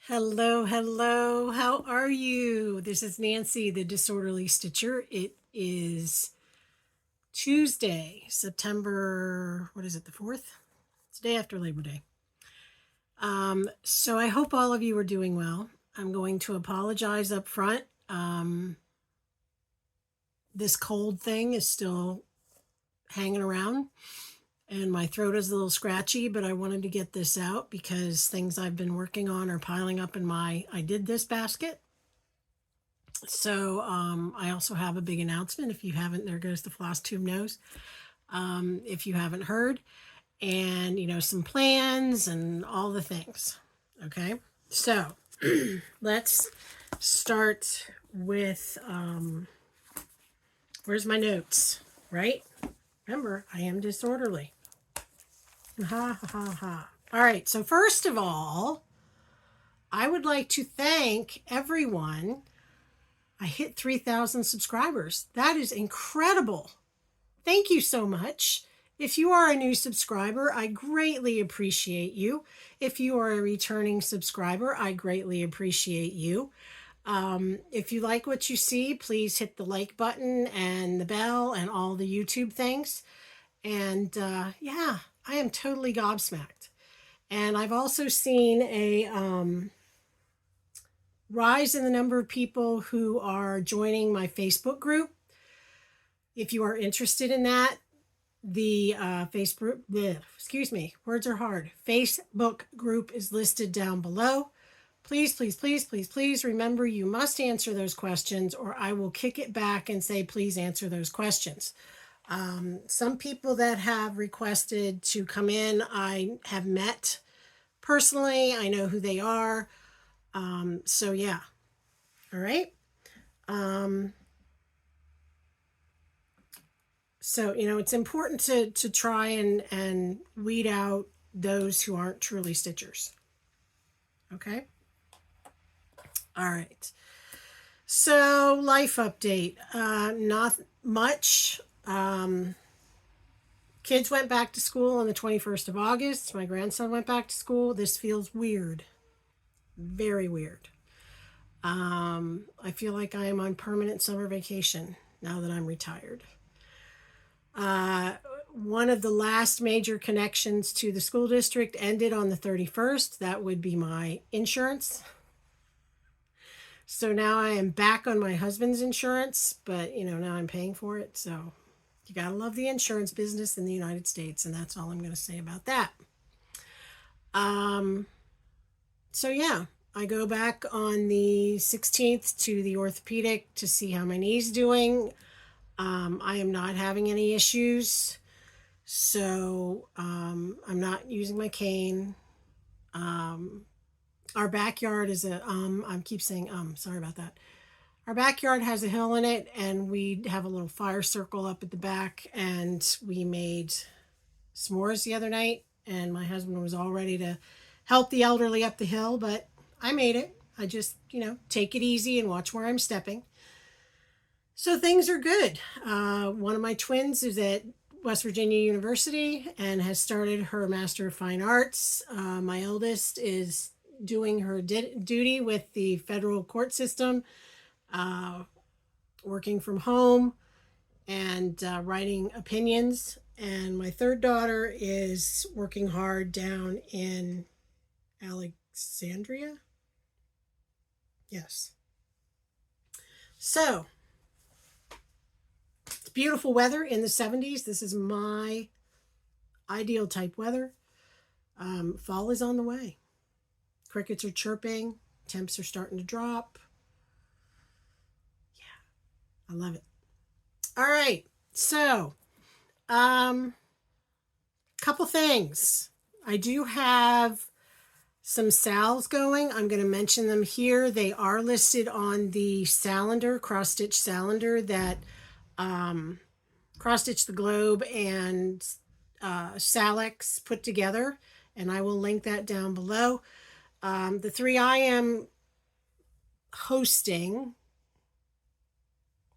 Hello, hello. How are you? This is Nancy, the Disorderly Stitcher. It is Tuesday, September, what is it, the 4th? It's the day after Labor Day. So I hope all of you are doing well. I'm going to apologize up front. This cold thing is still hanging around and my throat is a little scratchy, but I wanted to get this out because things I've been working on are piling up in my I did this basket. So I also have a big announcement. If you haven't, there goes the Flosstube nose. If you haven't heard, and some plans and all the things. Okay, so let's start with where's my notes, right? Remember, I am disorderly. Ha ha ha ha. All right, so first of all, I would like to thank everyone. I hit 3,000 subscribers. That is incredible. Thank you so much. If you are a new subscriber, I greatly appreciate you. If you are a returning subscriber, I greatly appreciate you. If you like what you see, please hit the like button and the bell and all the YouTube things. And yeah, I am totally gobsmacked. And I've also seen a rise in the number of people who are joining my Facebook group. If you are interested in that, the Facebook group is listed down below. Please, please, please, please, please remember you must answer those questions or I will kick it back and say, please answer those questions. Some people that have requested to come in, I have met personally. I know who they are. So yeah. All right. So, it's important to try and weed out those who aren't truly stitchers. Okay. All right. So life update, not much. Kids went back to school on the 21st of August. My grandson went back to school. This feels weird. Very weird. I feel like I am on permanent summer vacation now that I'm retired. One of the last major connections to the school district ended on the 31st. That would be my insurance. So now I am back on my husband's insurance, but now I'm paying for it. So you gotta love the insurance business in the United States, and that's all I'm going to say about that. So yeah, I go back on the 16th to the orthopedic to see how my knee's doing. I am not having any issues, so I'm not using my cane. Our backyard is I keep saying sorry about that. Our backyard has a hill in it, and we have a little fire circle up at the back, and we made s'mores the other night, and my husband was all ready to help the elderly up the hill, but I made it. I just, take it easy and watch where I'm stepping. So things are good. One of my twins is at West Virginia University and has started her Master of Fine Arts. My eldest is doing her duty with the federal court system, working from home and writing opinions. And my third daughter is working hard down in Alexandria. Yes. So it's beautiful weather in the 70s. This is my ideal type weather. Fall is on the way. Crickets are chirping. Temps are starting to drop. Yeah, I love it. All right. So, couple things. I do have some sals going. I'm going to mention them here. They are listed on the Salander, cross stitch Salander that Cross Stitch the Globe and Salix put together, and I will link that down below. The three I am hosting,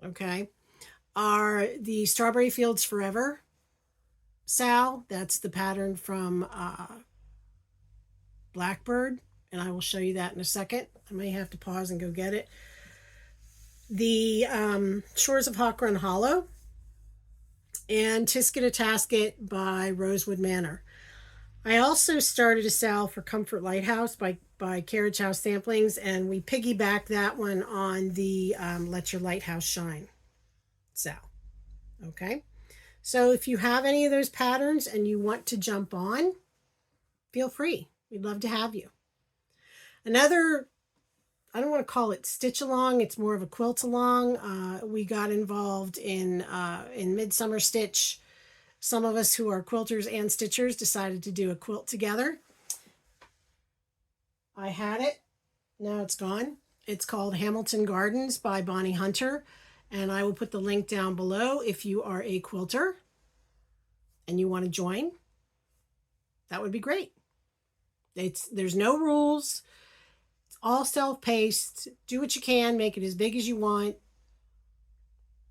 okay, are the Strawberry Fields Forever Sal. That's the pattern from Blackbird, and I will show you that in a second. I may have to pause and go get it. The Shores of Hawk Run Hollow, and Tisket a Tasket by Rosewood Manor. I also started a sale for Comfort Lighthouse by Carriage House Samplings, and we piggybacked that one on the Let Your Lighthouse Shine sale. Okay, so if you have any of those patterns and you want to jump on, feel free. We'd love to have you. Another, I don't want to call it stitch along, it's more of a quilt along. We got involved in Midsummer Stitch. Some of us who are quilters and stitchers decided to do a quilt together. I had it. Now it's gone. It's called Hamilton Gardens by Bonnie Hunter. And I will put the link down below if you are a quilter and you want to join. That would be great. There's no rules. It's all self-paced. Do what you can. Make it as big as you want.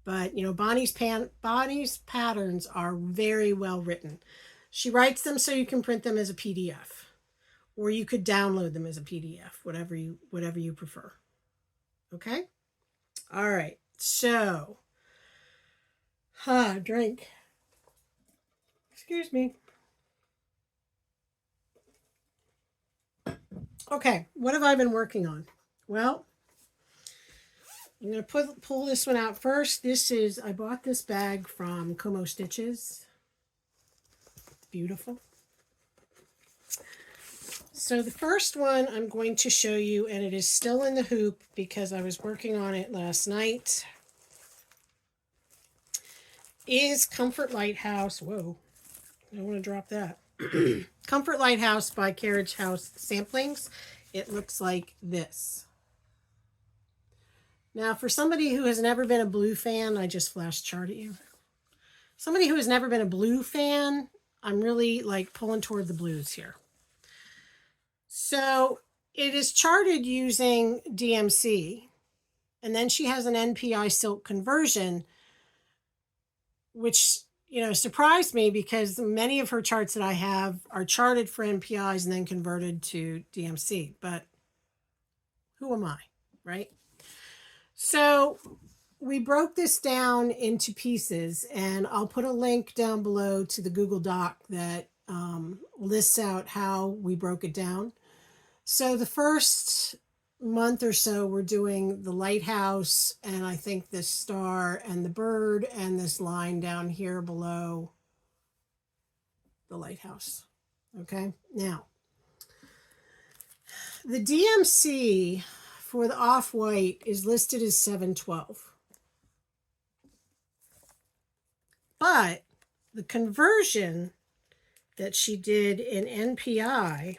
But, you know, Bonnie's patterns are very well written. She writes them so you can print them as a PDF. Or you could download them as a PDF, whatever you prefer. Okay? All right. So, drink. Excuse me. Okay, what have I been working on? Well, I'm going to pull this one out first. I bought this bag from Como Stitches. Beautiful. So the first one I'm going to show you, and it is still in the hoop because I was working on it last night, is Comfort Lighthouse. Whoa, I don't want to drop that. Comfort Lighthouse by Carriage House Samplings. It looks like this. Now, for somebody who has never been a blue fan, I just flash chart at you. Somebody who has never been a blue fan, I'm really like pulling toward the blues here. So it is charted using DMC, and then she has an NPI silk conversion, which, you know, surprised me because many of her charts that I have are charted for NPIs and then converted to DMC, but who am I, right? So we broke this down into pieces, and I'll put a link down below to the Google Doc that lists out how we broke it down. So the first month or so, we're doing the lighthouse, and I think this star and the bird and this line down here below the lighthouse. Okay, now the DMC for the off-white is listed as 712. But the conversion that she did in NPI,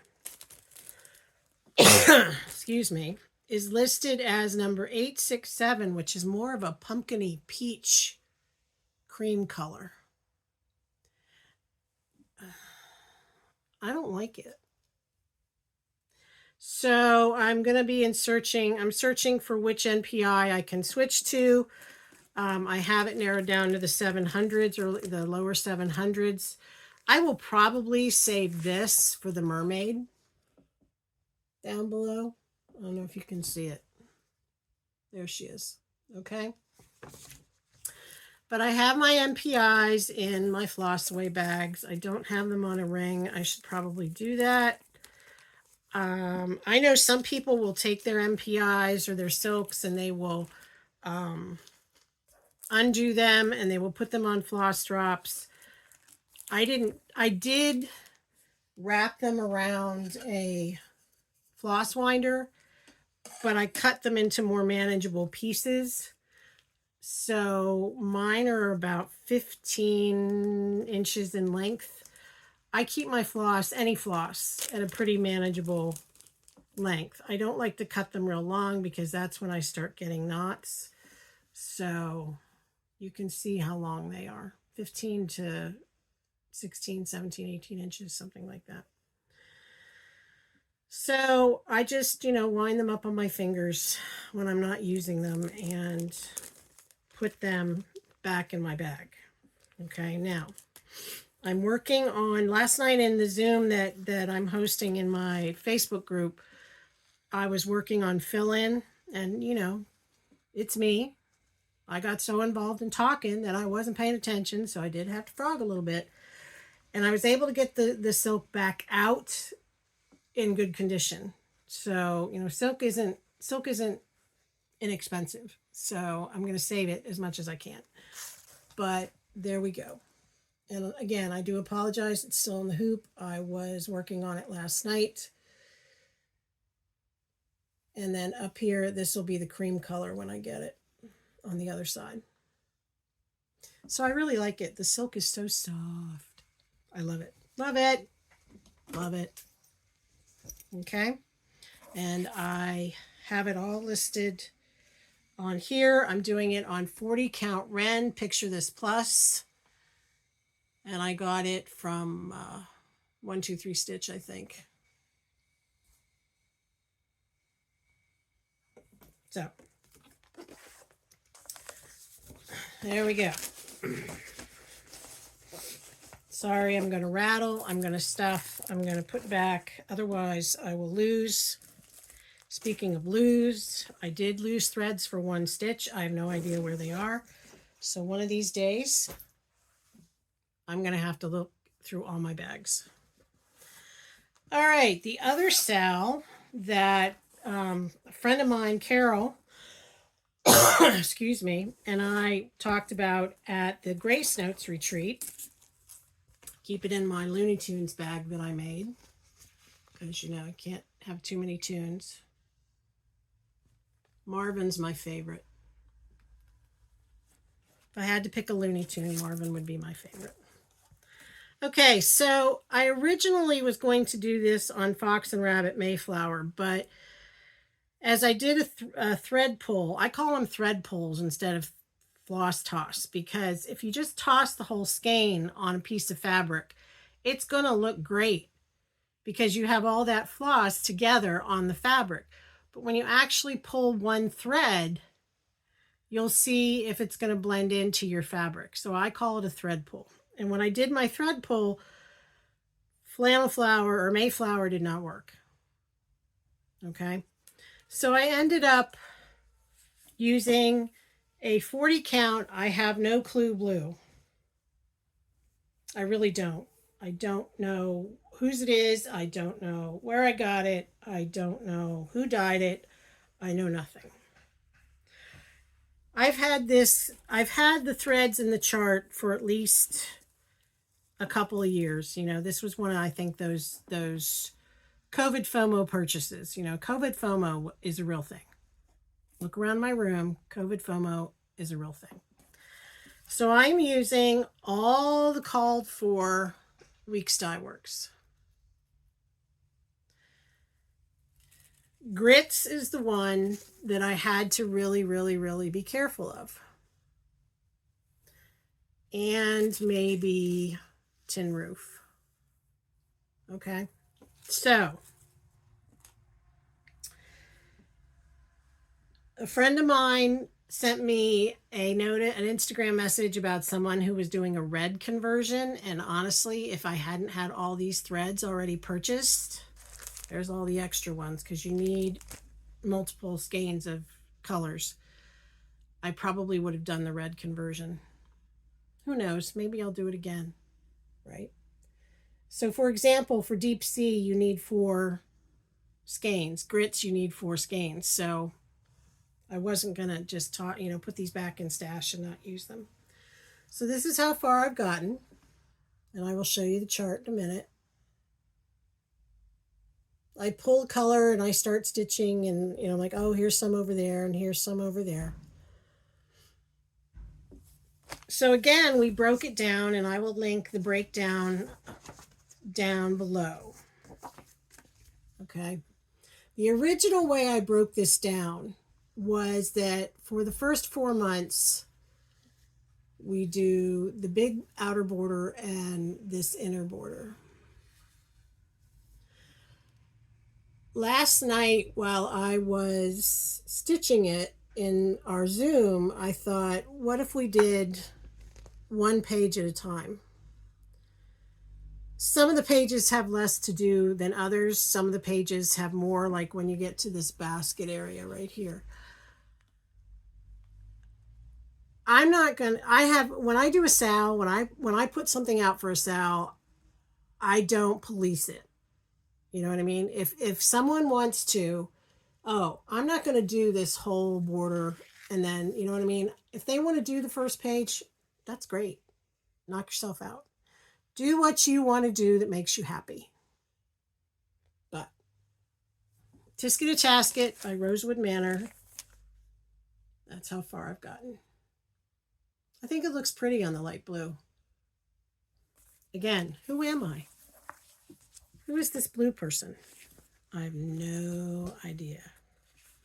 excuse me, is listed as number 867, which is more of a pumpkin-y peach cream color. I don't like it. So I'm going to be I'm searching for which NPI I can switch to. I have it narrowed down to the 700s or the lower 700s. I will probably save this for the mermaid down below. I don't know if you can see it. There she is. Okay. But I have my NPIs in my Flossaway bags. I don't have them on a ring. I should probably do that. I know some people will take their NPIs or their silks and they will undo them and they will put them on floss drops. I did wrap them around a floss winder, but I cut them into more manageable pieces. So mine are about 15 inches in length. I keep my floss, any floss, at a pretty manageable length. I don't like to cut them real long because that's when I start getting knots. So you can see how long they are. 15 to 16, 17, 18 inches, something like that. So I just, wind them up on my fingers when I'm not using them and put them back in my bag. Okay, now I'm working on, last night in the Zoom that I'm hosting in my Facebook group, I was working on fill-in, and you know, it's me. I got so involved in talking that I wasn't paying attention, so I did have to frog a little bit. And I was able to get the silk back out in good condition. So, you know, silk isn't inexpensive. So I'm going to save it as much as I can. But there we go. And again, I do apologize. It's still in the hoop. I was working on it last night. And then up here, this will be the cream color when I get it on the other side. So I really like it. The silk is so soft. I love it. Love it. Love it. Okay. And I have it all listed on here. I'm doing it on 40 count Ren. Picture this plus. And I got it from 1-2-3 Stitch, I think. So there we go. Sorry, I'm going to rattle. I'm going to stuff. I'm going to put back. Otherwise, I will lose. Speaking of lose, I did lose threads for one stitch. I have no idea where they are. So one of these days, I'm going to have to look through all my bags. All right, the other Sal that a friend of mine, Carol, excuse me, and I talked about at the Grace Notes retreat. Keep it in my Looney Tunes bag that I made, because, you know, I can't have too many tunes. Marvin's my favorite. If I had to pick a Looney Tune, Marvin would be my favorite. Okay, so I originally was going to do this on Fox and Rabbit Mayflower, but as I did a thread pull, I call them thread pulls instead of floss toss, because if you just toss the whole skein on a piece of fabric, it's going to look great because you have all that floss together on the fabric. But when you actually pull one thread, you'll see if it's going to blend into your fabric. So I call it a thread pull. And when I did my thread pull, flannel flower or Mayflower did not work. Okay. So I ended up using a 40 count. I have no clue blue. I really don't. I don't know whose it is. I don't know where I got it. I don't know who dyed it. I know nothing. I've had the threads in the chart for at least a couple of years. You know, this was one of, I think, those COVID FOMO purchases. You know, COVID FOMO is a real thing. Look around my room. COVID FOMO is a real thing. So I'm using all the called for Weeks Dye Works. Grits is the one that I had to really, really, really be careful of. And maybe Tin Roof. Okay. So a friend of mine sent me an Instagram message about someone who was doing a red conversion. And honestly, if I hadn't had all these threads already purchased, there's all the extra ones because you need multiple skeins of colors, I probably would have done the red conversion. Who knows? Maybe I'll do it again, right? So for example, for deep sea, you need 4 skeins. Grits, you need 4 skeins. So I wasn't going to just put these back in stash and not use them. So this is how far I've gotten. And I will show you the chart in a minute. I pull color and I start stitching and, I'm like, oh, here's some over there and here's some over there. So again, we broke it down and I will link the breakdown down below. Okay. The original way I broke this down was that for the first 4 months, we do the big outer border and this inner border. Last night, while I was stitching it in our Zoom, I thought, what if we did 1 page at a time? Some of the pages have less to do than others. Some of the pages have more, like when you get to this basket area right here. I'm not going to, I have, when I do a sale, when I put something out for a sale, I don't police it. You know what I mean? If someone wants to, oh, I'm not going to do this whole border, and then, you know what I mean? If they want to do the first page, that's great. Knock yourself out. Do what you want to do that makes you happy. But Tisket a Tasket by Rosewood Manor. That's how far I've gotten. I think it looks pretty on the light blue. Again, who am I? Who is this blue person? I have no idea.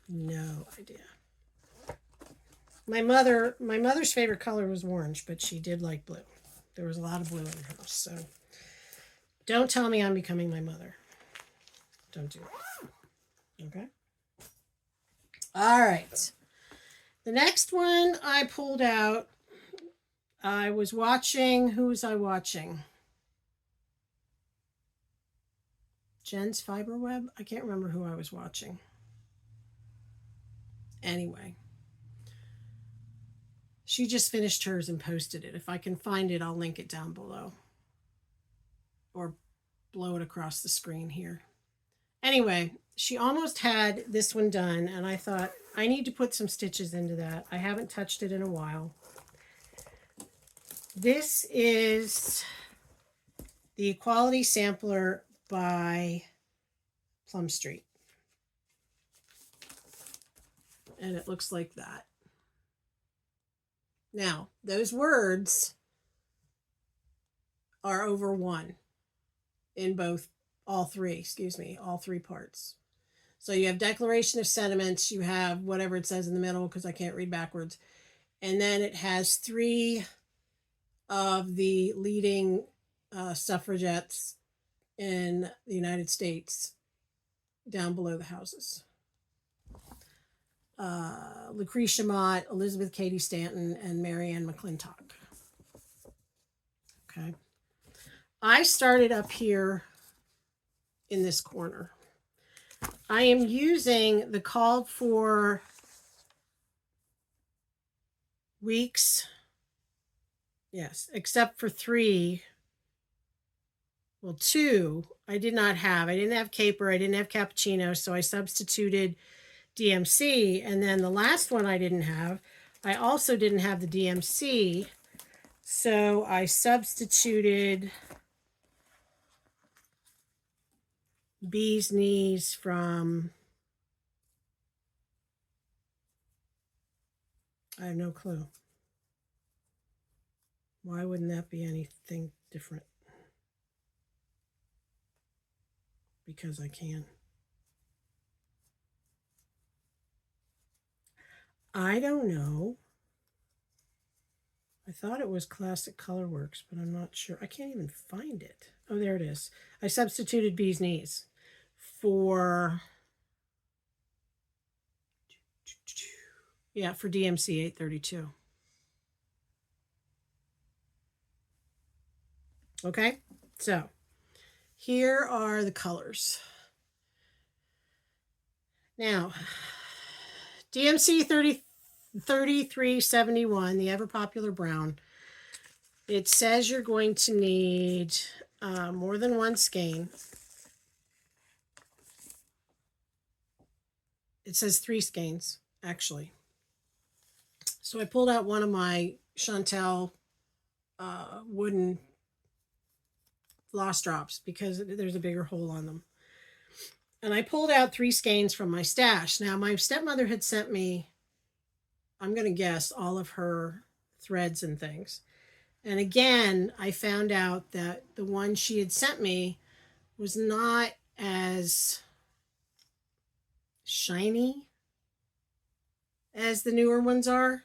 No idea. My mother's favorite color was orange, but she did like blue. There was a lot of blue in her house, so don't tell me I'm becoming my mother. Don't do it. Okay? All right. The next one I pulled out, I was watching, who was I watching? Jen's Fiberweb? I can't remember who I was watching. Anyway. She just finished hers and posted it. If I can find it, I'll link it down below. Or blow it across the screen here. Anyway, she almost had this one done, and I thought, I need to put some stitches into that. I haven't touched it in a while. This is the Equality Sampler by Plum Street. And it looks like that. Now, those words are over one in all three parts. So you have Declaration of Sentiments, you have whatever it says in the middle, because I can't read backwards. And then it has 3 of the leading suffragettes in the United States down below the houses. Lucretia Mott, Elizabeth Cady Stanton, and Marianne McClintock. Okay. I started up here in this corner. I am using the called for weeks. Yes, except for 3. Well, 2 I did not have. I didn't have caper. I didn't have cappuccino. So I substituted DMC. And then the last one I didn't have. I also didn't have the DMC. So I substituted Bee's Knees from, I have no clue. Why wouldn't that be anything different? Because I can. I don't know. I thought it was Classic Colorworks, but I'm not sure. I can't even find it. Oh, there it is. I substituted Bee's Knees for DMC 832. Okay, so here are the colors. Now, DMC 3371, the ever popular brown. It says you're going to need more than one skein. It says 3 skeins, actually. So I pulled out one of my Chantel wooden floss drops because there's a bigger hole on them. And I pulled out 3 skeins from my stash. Now, my stepmother had sent me, I'm going to guess, all of her threads and things. And again, I found out that the one she had sent me was not as shiny as the newer ones are.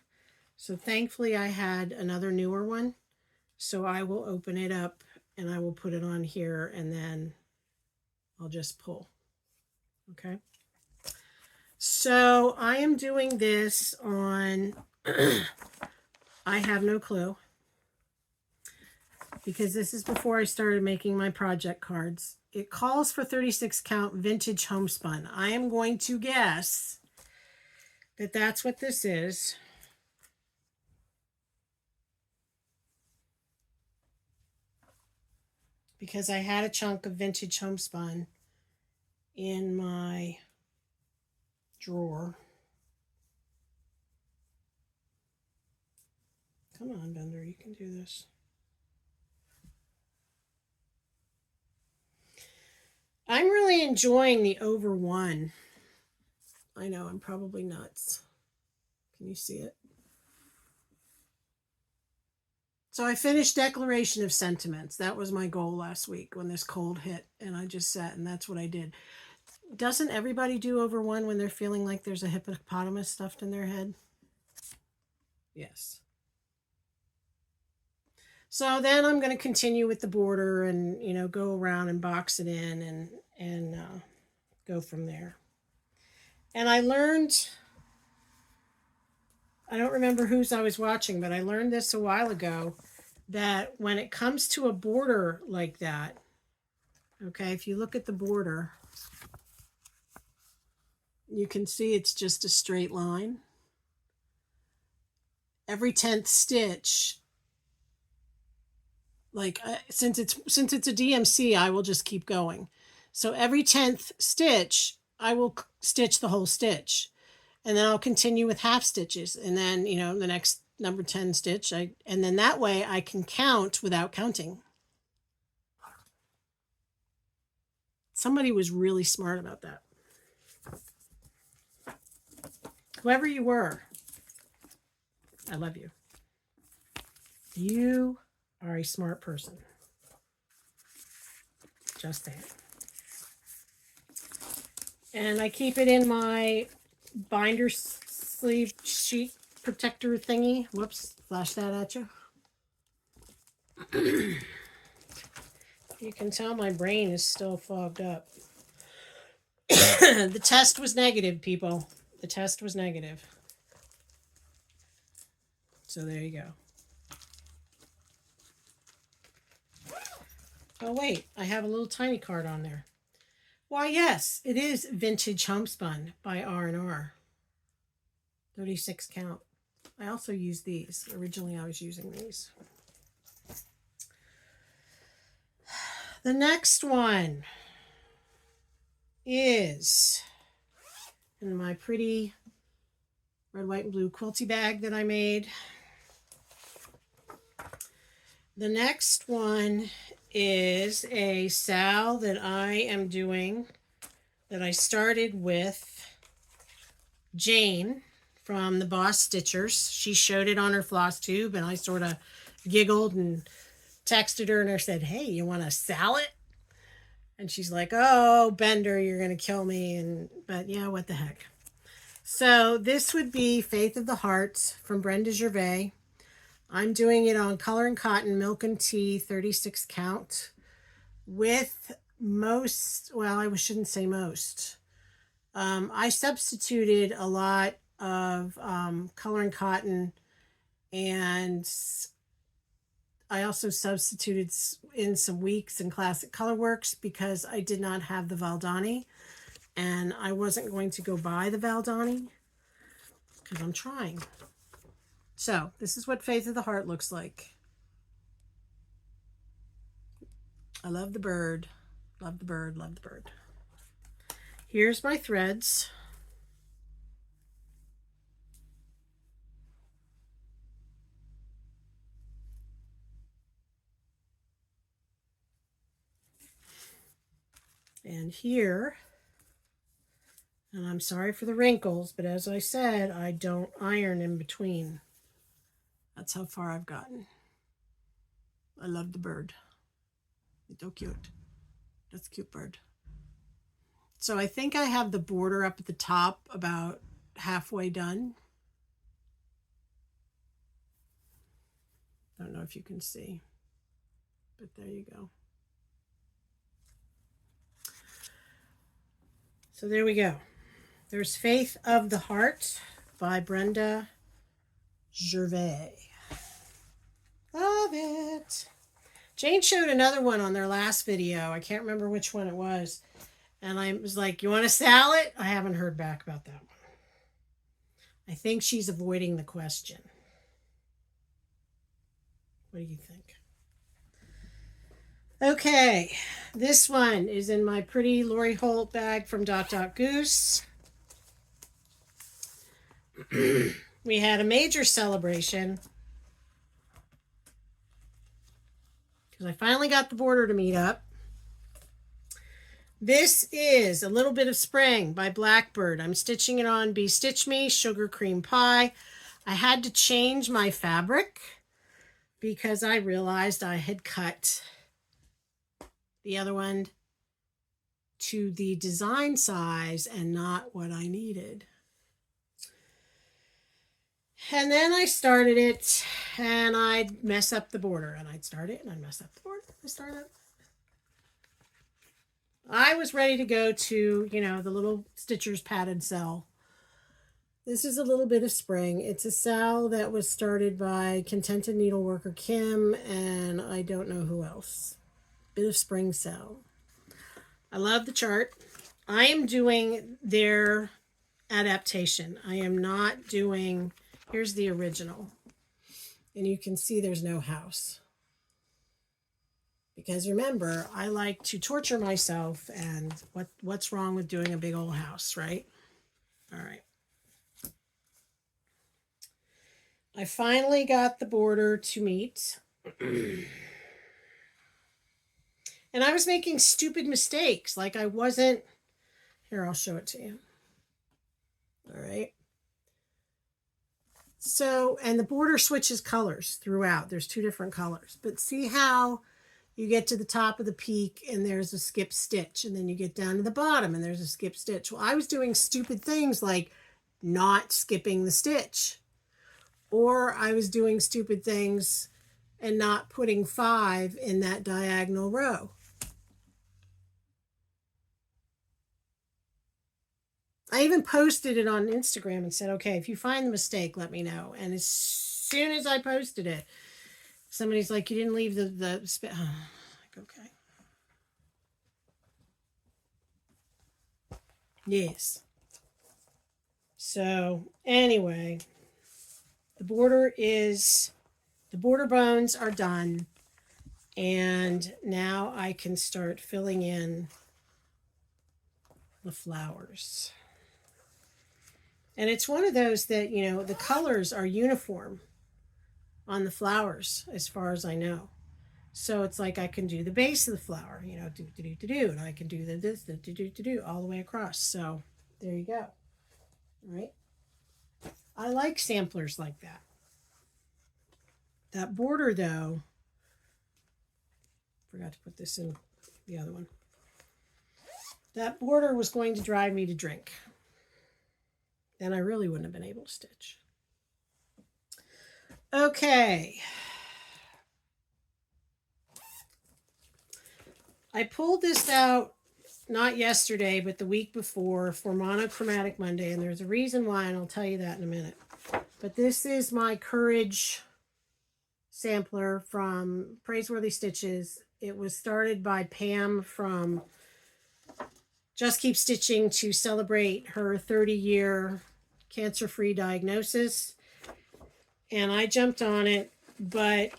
So thankfully I had another newer one. So I will open it up and I will put it on here and then I'll just pull. Okay. So I am doing this on, I have no clue. because this is before I started making my project cards. It calls for 36 count vintage homespun. I am going to guess that that's what this is. Because I had a chunk of vintage homespun in my drawer. Come on, Bender, you can do this. I'm really enjoying the over one. I know, I'm probably nuts. Can you see it? So I finished Declaration of Sentiments. That was my goal last week when this cold hit, and I just sat and that's what I did. Doesn't everybody do over one when they're feeling like there's a hippopotamus stuffed in their head? Yes. So then I'm going to continue with the border and, you know, go around and box it in and go from there. And I learned, I don't remember whose I was watching, but I learned this a while ago, that when it comes to a border like that, okay, if you look at the border, you can see it's just a straight line. Every 10th stitch, like since it's a DMC, I will just keep going. So every 10th stitch, I will stitch the whole stitch, and then I'll continue with half stitches, and then, you know, the next number 10 stitch, and then that way I can count without counting. Somebody was really smart about that. Whoever you were, I love you. You are a smart person. Just saying. And I keep it in my binder sleeve sheet protector thingy. Whoops, flash that at you. You can tell my brain is still fogged up. The test was negative, people. The test was negative. So there you go. Oh wait, I have a little tiny card on there. Why yes, it is Vintage Homespun by R&R. 36 count. I also use these. Originally I was using these. The next one is in my pretty red, white, and blue quilty bag that I made. The next one is a sal that I am doing, that I started with Jane from the Boss Stitchers. She showed it on her Flosstube, and I sort of giggled and texted her and I said, hey, you want a salad? And she's like, oh, Bender, you're going to kill me. But yeah, what the heck. So this would be Faith of the Heart from Brenda Gervais. I'm doing it on Color and Cotton, Milk and Tea, 36 count with most, well, I shouldn't say most. I substituted a lot of Color and Cotton, and I also substituted in some Weeks and Classic Colorworks because I did not have the Valdani, and I wasn't going to go buy the Valdani because I'm trying. So this is what Faith of the Heart looks like. I love the bird. Love the bird. Love the bird. Here's my threads. And here, and I'm sorry for the wrinkles, but as I said, I don't iron in between. That's how far I've gotten. I love the bird. It's so cute. That's a cute bird. So I think I have the border up at the top about halfway done. Don't know if you can see, but there you go. So there we go. There's Faith of the Heart by Brenda Gervais. Love it. Jane showed another one on their last video. I can't remember which one it was. And I was like, you want to sell it? I haven't heard back about that one. I think she's avoiding the question. What do you think? Okay, this one is in my pretty Lori Holt bag from Dot Dot Goose. We had a major celebration because I finally got the border to meet up. This is A Little Bit of Spring by Blackbird. I'm stitching it on Bee Stitch Me Sugar Cream Pie. I had to change my fabric because I realized I had cut the other one to the design size and not what I needed. And then I started it and I'd mess up the border, and I'd start it and I'd mess up the border. I started it. I was ready to go to, you know, the little Stitcher's padded cell. This is A Little Bit of Spring. It's a cell that was started by Contented Needleworker Kim and I don't know who else. Bit of Spring cell. I love the chart. I am doing their adaptation. I am not doing, here's the original. And you can see there's no house. Because remember, I like to torture myself, and what's wrong with doing a big old house, right? All right. I finally got the border to meet. And I was making stupid mistakes. Like I wasn't, here, I'll show it to you. All right. So, and the border switches colors throughout. There's 2 different colors. But see how you get to the top of the peak and there's a skip stitch, and then you get down to the bottom and there's a skip stitch. Well, I was doing stupid things like not skipping the stitch, or I was doing stupid things and not putting 5 in that diagonal row. I even posted it on Instagram and said, okay, if you find the mistake, let me know. And as soon as I posted it, somebody's like, you didn't leave the like, okay. Yes. So anyway, the border bones are done. And now I can start filling in the flowers. And it's one of those that, you know, the colors are uniform on the flowers as far as I know. So it's like I can do the base of the flower, you know, do, and I can do this, do, all the way across. So there you go. All right. I like samplers like that. That border, though, forgot to put this in the other one. That border was going to drive me to drink. Then I really wouldn't have been able to stitch. Okay. I pulled this out not yesterday, but the week before for Monochromatic Monday, and there's a reason why, and I'll tell you that in a minute. But this is my Courage sampler from Praiseworthy Stitches. It was started by Pam from Just Keep Stitching to celebrate her 30-year cancer-free diagnosis. And I jumped on it, but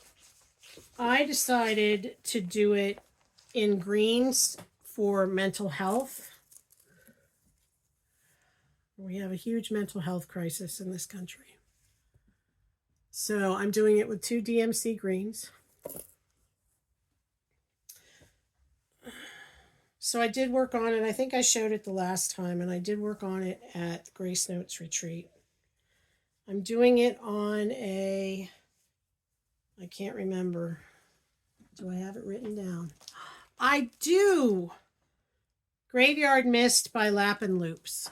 I decided to do it in greens for mental health. We have a huge mental health crisis in this country. So I'm doing it with 2 DMC greens. So I did work on it. I think I showed it the last time, and I did work on it at Grace Notes Retreat. I'm doing it on a, I can't remember. Do I have it written down? I do. Graveyard Mist by Lap and Loops.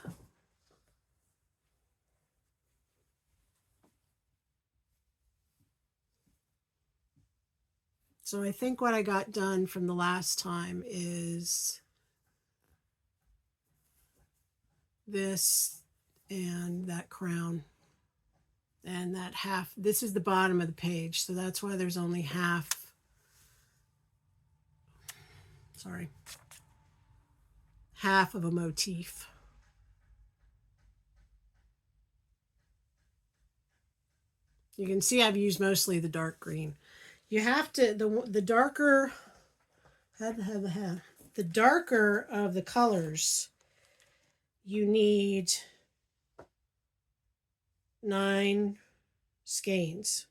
So I think what I got done from the last time is this and that crown and that half. This is the bottom of the page, so that's why there's only half sorry, half of a motif. You can see I've used mostly the dark green. You have to, the darker, the darker of the colors, you need 9 skeins.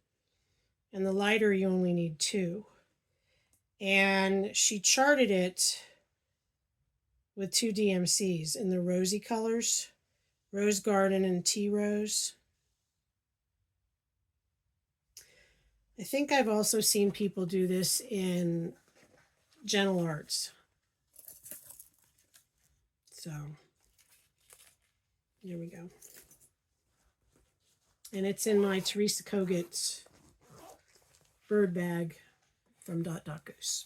And the lighter, you only need 2. And she charted it with 2 DMCs in the rosy colors, Rose Garden and Tea Rose. I think I've also seen people do this in Gentle Arts. So, here we go. And it's in my Teresa Kogut bird bag from Dot Goose.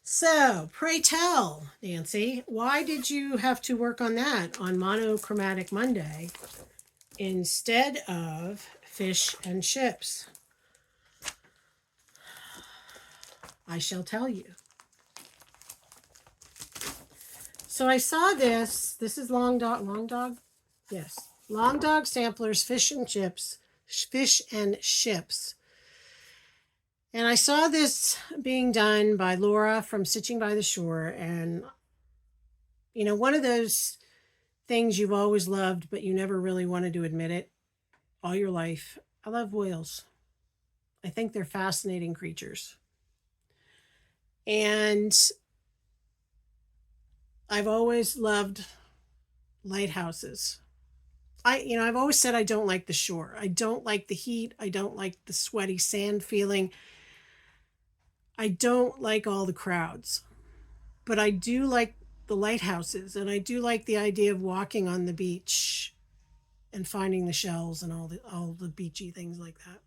So, pray tell, Nancy, why did you have to work on that on Monochromatic Monday instead of fish and chips? I shall tell you. So I saw this. This is Long Dog? Yes. Long Dog Samplers, Fish and Chips. And I saw this being done by Laura from Stitching by the Shore. And, you know, one of those things you've always loved, but you never really wanted to admit it all your life. I love whales. I think they're fascinating creatures. And I've always loved lighthouses. I've always said I don't like the shore. I don't like the heat. I don't like the sweaty sand feeling. I don't like all the crowds. But I do like the lighthouses, and I do like the idea of walking on the beach and finding the shells and all the beachy things like that.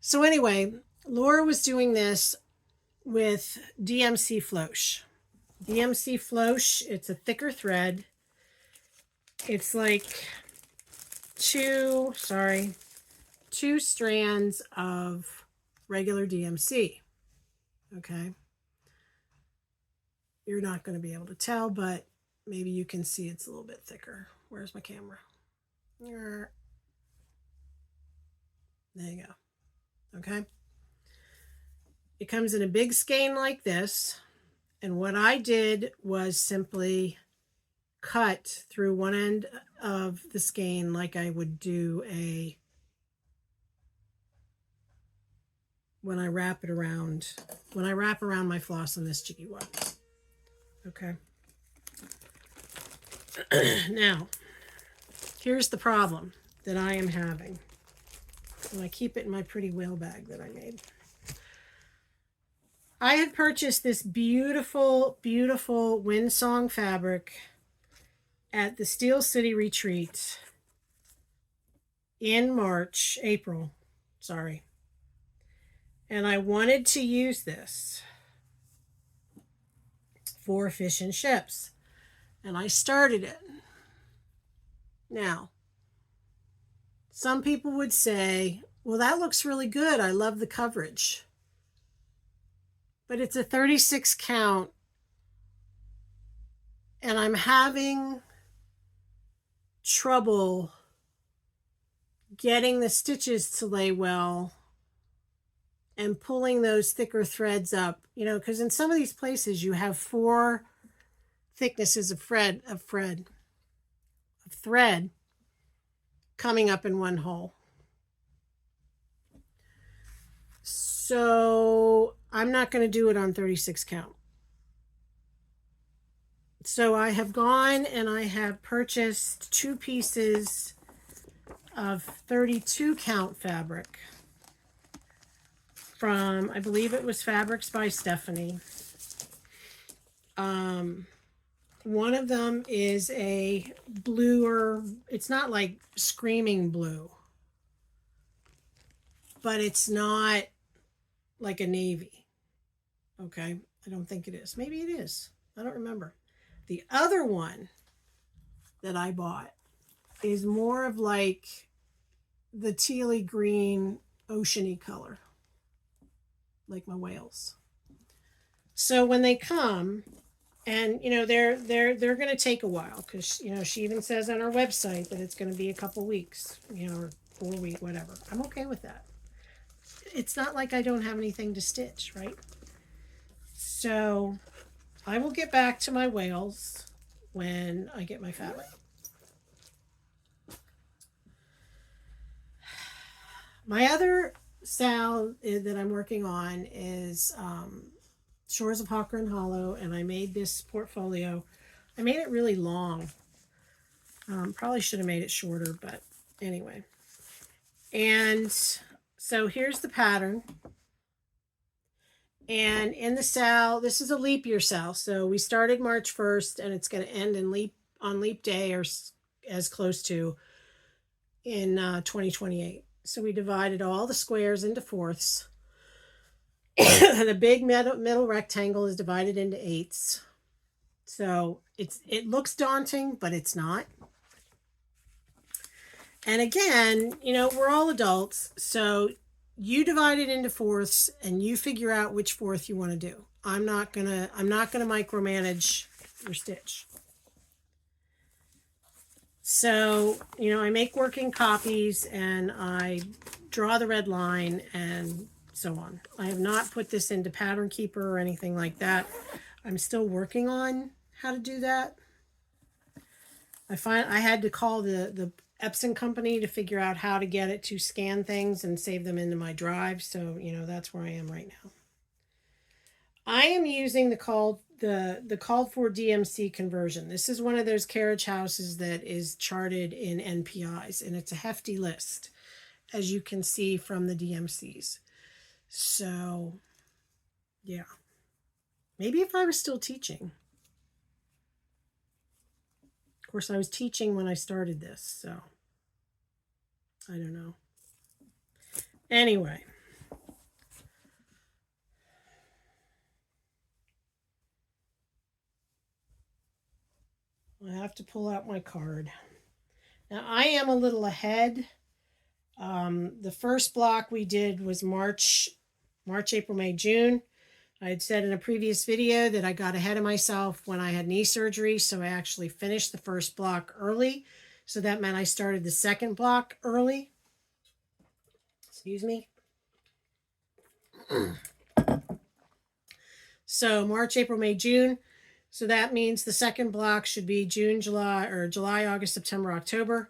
So anyway, Laura was doing this with DMC Floche. DMC Floche, it's a thicker thread. It's like two strands of regular DMC. Okay. You're not going to be able to tell, but maybe you can see it's a little bit thicker. Where's my camera? There you go. Okay. It comes in a big skein like this. And what I did was simply cut through one end of the skein like I would do when I wrap around my floss on this Jiggy Wug. Okay. Now, here's the problem that I am having. And I keep it in my pretty whale bag that I made. I had purchased this beautiful, beautiful Windsong fabric at the Steel City Retreat in April. And I wanted to use this for fish and chips. And I started it. Now, some people would say, well, that looks really good. I love the coverage. But it's a 36 count. And I'm having trouble getting the stitches to lay well and pulling those thicker threads up, because in some of these places you have 4 thicknesses of thread coming up in one hole. So I'm not going to do it on 36 count. So I have gone and I have purchased 2 pieces of 32 count fabric from, I believe it was Fabrics by Stephanie. One of them is a bluer, it's not like screaming blue, but it's not like a navy. Okay, I don't think it is. Maybe it is. I don't remember. The other one that I bought is more of like the tealy green oceany color, like my whales. So when they come, and you know they're going to take a while, because you know she even says on our website that it's going to be a couple weeks, you know, or 4 weeks, whatever. I'm okay with that. It's not like I don't have anything to stitch, right? So I will get back to my whales when I get my fabric. My other sound that I'm working on is Shores of Hawker Hollow, and I made this portfolio. I made it really long. Probably should have made it shorter, but anyway. And so here's the pattern. And in the SAL, this is a leap year SAL. So we started March 1st, and it's going to end in on leap day, or as close to, in 2028. So we divided all the squares into fourths. The big middle rectangle is divided into eighths. So it looks daunting, but it's not. And again, you know, we're all adults, so you divide it into fourths and you figure out which fourth you want to do. I'm not gonna micromanage your stitch. So, you know, I make working copies and I draw the red line and so on. I have not put this into Pattern Keeper or anything like that. I'm still working on how to do that. I had to call the Epson company to figure out how to get it to scan things and save them into my drive. So, you know, that's where I am right now. I am using the called for DMC conversion. This is one of those carriage houses that is charted in NPIs, and it's a hefty list, as you can see from the DMCs. So, yeah. Maybe if I was still teaching. Of course, I was teaching when I started this, so I don't know. Anyway. I have to pull out my card. Now, I am a little ahead. The first block we did was March, April, May, June. I had said in a previous video that I got ahead of myself when I had knee surgery, so I actually finished the first block early. So that meant I started the second block early. Excuse me. So March, April, May, June. So that means the second block should be June, July, or July, August, September, October.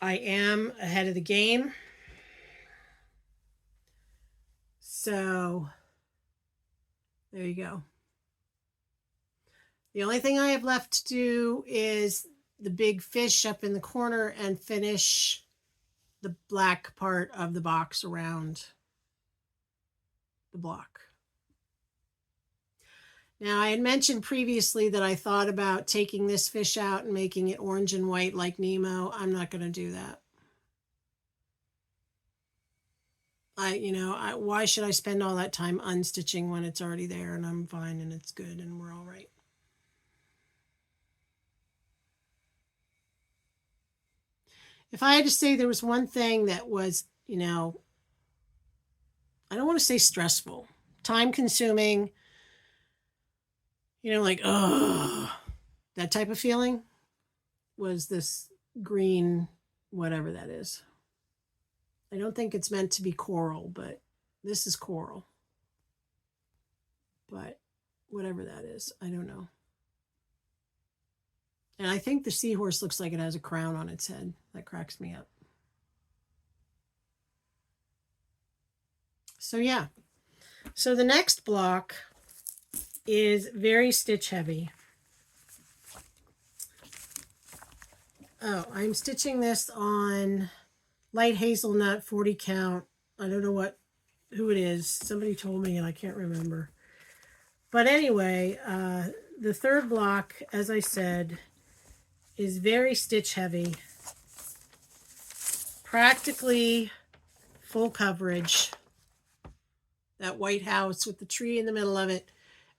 I am ahead of the game. So there you go. The only thing I have left to do is the big fish up in the corner and finish the black part of the box around the block. Now, I had mentioned previously that I thought about taking this fish out and making it orange and white like Nemo. I'm not going to do that. Why should I spend all that time unstitching when it's already there and I'm fine and it's good and we're all right? If I had to say there was one thing that was, you know, I don't want to say stressful, time consuming, you know, like, oh, that type of feeling, was this green, whatever that is. I don't think it's meant to be coral, but this is coral. But whatever that is, I don't know. And I think the seahorse looks like it has a crown on its head. That cracks me up. So yeah. So the next block is very stitch heavy. Oh, I'm stitching this on light hazelnut 40 count. I don't know who it is. Somebody told me and I can't remember. But anyway, the third block, as I said, is very stitch heavy. Practically full coverage. That white house with the tree in the middle of it.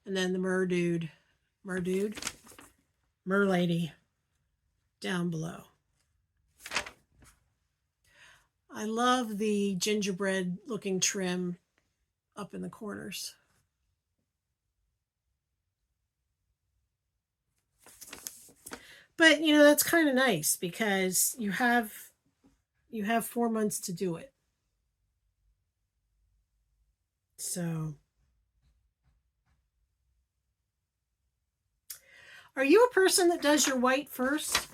And then the mer lady down below. I love the gingerbread looking trim up in the corners. But, you know, that's kind of nice because you have 4 months to do it. So, are you a person that does your white first?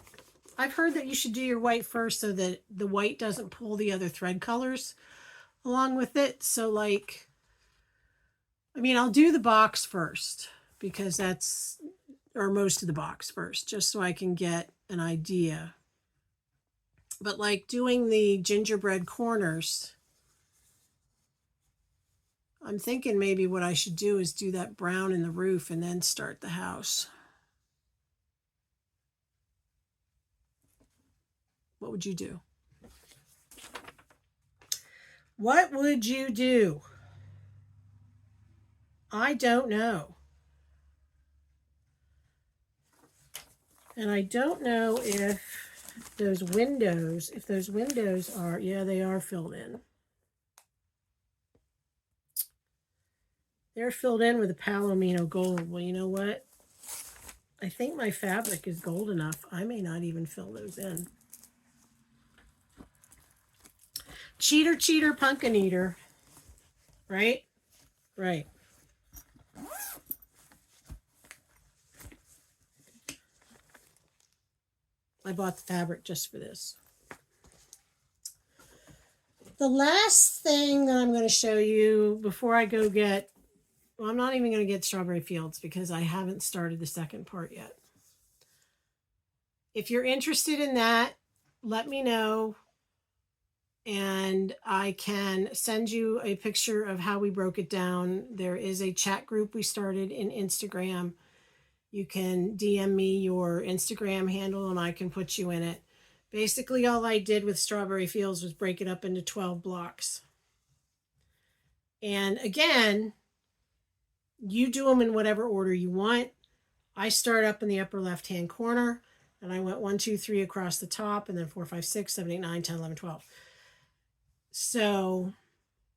I've heard that you should do your white first so that the white doesn't pull the other thread colors along with it. So, like, I mean, I'll do the box first because that's, or most of the box first, just so I can get an idea. But like doing the gingerbread corners, I'm thinking maybe what I should do is do that brown in the roof and then start the house. What would you do? What would you do? I don't know. And I don't know if those windows are, yeah, they are filled in. They're filled in with a Palomino gold. Well, you know what? I think my fabric is gold enough. I may not even fill those in. Cheater, cheater, pumpkin eater. Right? Right. I bought the fabric just for this. The last thing that I'm going to show you before I go get, well, I'm not even going to get Strawberry Fields because I haven't started the second part yet. If you're interested in that, let me know and I can send you a picture of how we broke it down. There is a chat group we started in Instagram. You can DM me your Instagram handle and I can put you in it. Basically, all I did with Strawberry Fields was break it up into 12 blocks. And again, you do them in whatever order you want. I start up in the upper left-hand corner, and I went 1, 2, 3 across the top, and then 4, 5, 6, 7, 8, 9, 10, 11, 12. So,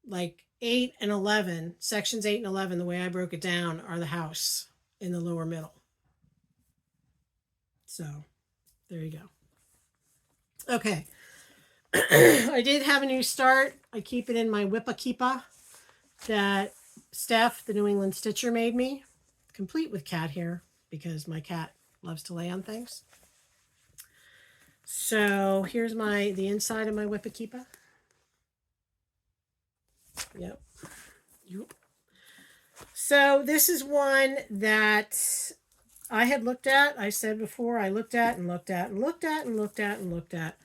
like 8 and 11, sections 8 and 11, the way I broke it down, are the house in the lower middle. So, there you go. Okay. I did have a new start. I keep it in my Whippa Keepa that Steph, the New England Stitcher, made me, complete with cat hair because my cat loves to lay on things. So here's the inside of my Whippa Keepa. Yep. So this is one that I had looked at. I said before, I looked at and looked at and looked at and looked at and looked at.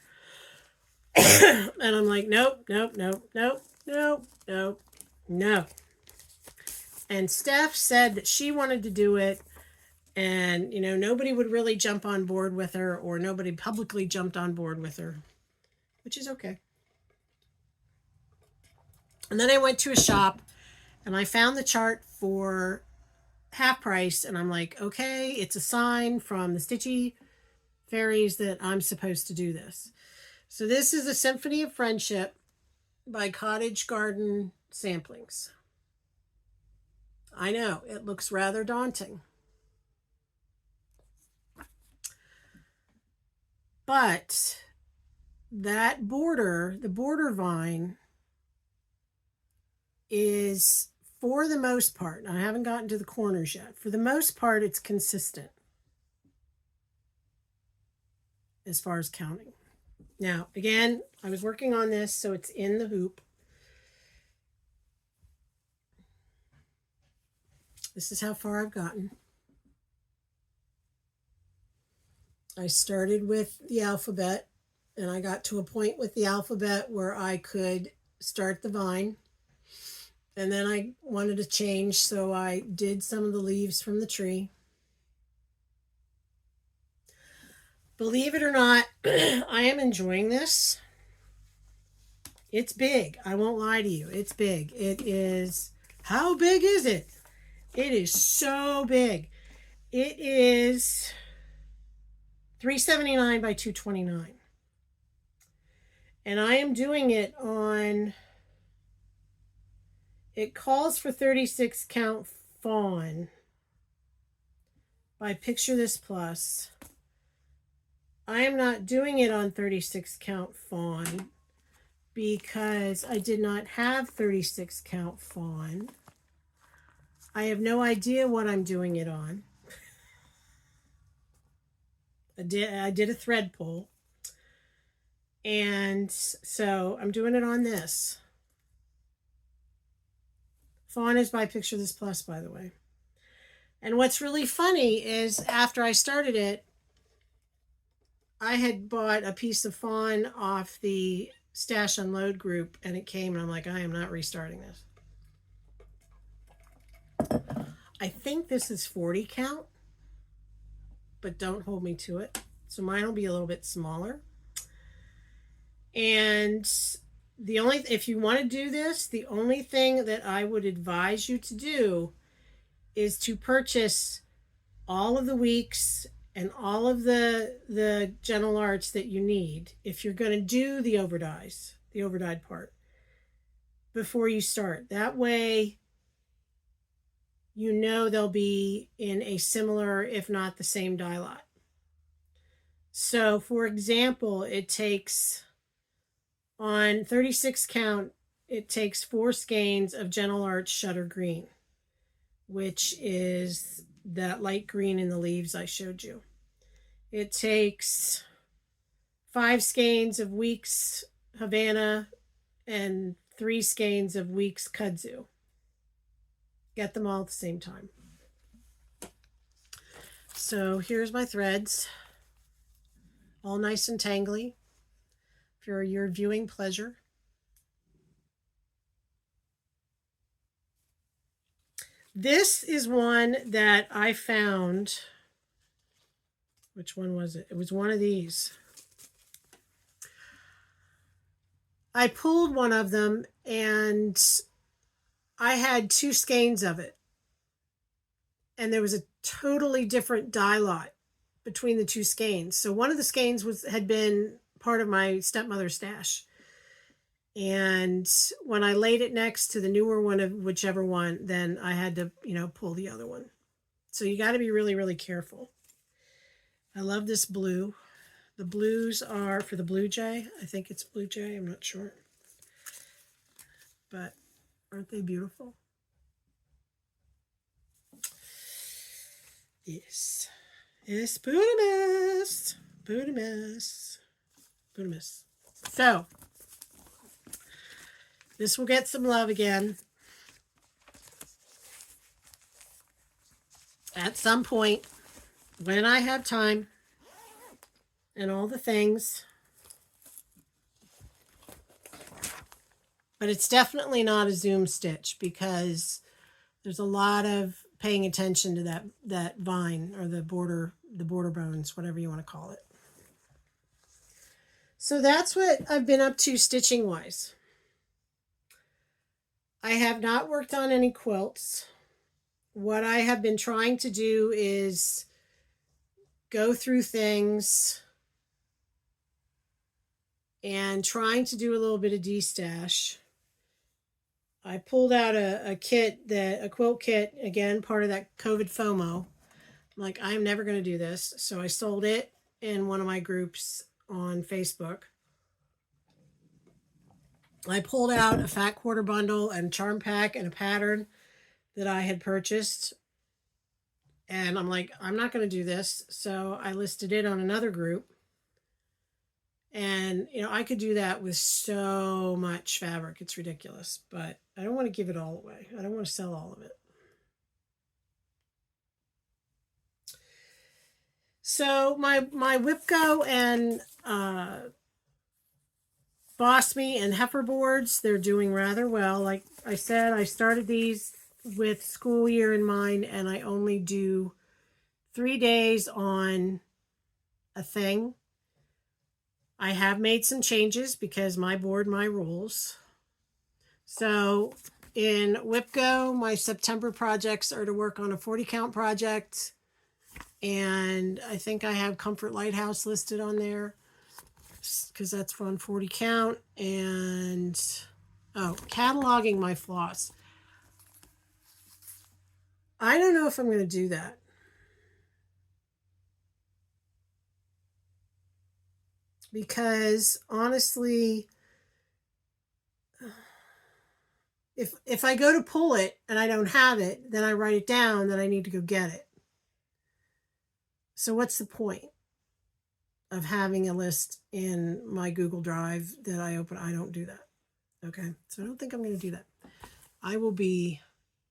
And I'm like, nope, nope, nope, nope, nope, nope, no. And Steph said that she wanted to do it. And, you know, nobody would really jump on board with her, or nobody publicly jumped on board with her, which is okay. And then I went to a shop and I found the chart for half price. And I'm like, okay, it's a sign from the Stitchy Fairies that I'm supposed to do this. So this is a Symphony of Friendship by Cottage Garden Samplings. I know, it looks rather daunting. But that border, the border vine, is, for the most part, I haven't gotten to the corners yet, for the most part, it's consistent as far as counting. Now, again, I was working on this, so it's in the hoop. This is how far I've gotten. I started with the alphabet, and I got to a point with the alphabet where I could start the vine. And then I wanted to change, so I did some of the leaves from the tree. Believe it or not, I am enjoying this. It's big. I won't lie to you. It's big. It is, how big is it? It is so big. It is 379 by 229. And I am doing it on, it calls for 36 count fawn by Picture This Plus. I am not doing it on 36 count fawn because I did not have 36 count fawn. I have no idea what I'm doing it on. I did a thread pull. And so I'm doing it on this. Fawn is by Picture This Plus, by the way. And what's really funny is after I started it, I had bought a piece of fawn off the Stash Unload group, and it came, and I'm like, I am not restarting this. I think this is 40 count, but don't hold me to it. So mine will be a little bit smaller. And if you want to do this, the only thing that I would advise you to do is to purchase all of the weeks and all of the gentle arts that you need if you're going to do the overdyed part before you start. That way, you know they'll be in a similar, if not the same dye lot. So, for example, it takes, on 36 count, it takes 4 skeins of Gentle Arts Shutter Green, which is that light green in the leaves I showed you. It takes 5 skeins of Weeks Havana and 3 skeins of Weeks Kudzu. Get them all at the same time. So here's my threads, all nice and tangly for your viewing pleasure. This is one that I found. Which one was it? It was one of these. I pulled one of them and I had 2 skeins of it. And there was a totally different dye lot between the 2 skeins. So one of the skeins had been part of my stepmother's stash. And when I laid it next to the newer one of whichever one, then I had to, pull the other one. So you got to be really, really careful. I love this blue. The blues are for the Blue Jay. I think it's Blue Jay. I'm not sure. But aren't they beautiful? Yes. Yes, Buddhamus. Buddhamus. Buddhamus. So, this will get some love again. At some point, when I have time and all the things. But it's definitely not a zoom stitch because there's a lot of paying attention to that vine or the border bones, whatever you want to call it. So that's what I've been up to stitching wise. I have not worked on any quilts. What I have been trying to do is go through things and trying to do a little bit of de-stash. I pulled out a quilt kit, again, part of that COVID FOMO. I'm like, I'm never going to do this. So I sold it in one of my groups on Facebook. I pulled out a fat quarter bundle and charm pack and a pattern that I had purchased. And I'm like, I'm not going to do this. So I listed it on another group. And, I could do that with so much fabric. It's ridiculous. But I don't want to give it all away. I don't want to sell all of it. So my Whipco and Boss Me and Heifer boards, they're doing rather well. Like I said, I started these with school year in mind, and I only do 3 days on a thing. I have made some changes because my board, my rules. So in Whipco, my September projects are to work on a 40 count project. And I think I have Comfort Lighthouse listed on there because that's on 40 count. And, cataloging my floss. I don't know if I'm going to do that. because honestly, if I go to pull it and I don't have it, then I write it down that I need to go get it. So what's the point of having a list in my Google Drive that I open? I don't do that. Okay, so I don't think I'm going to do that. I will be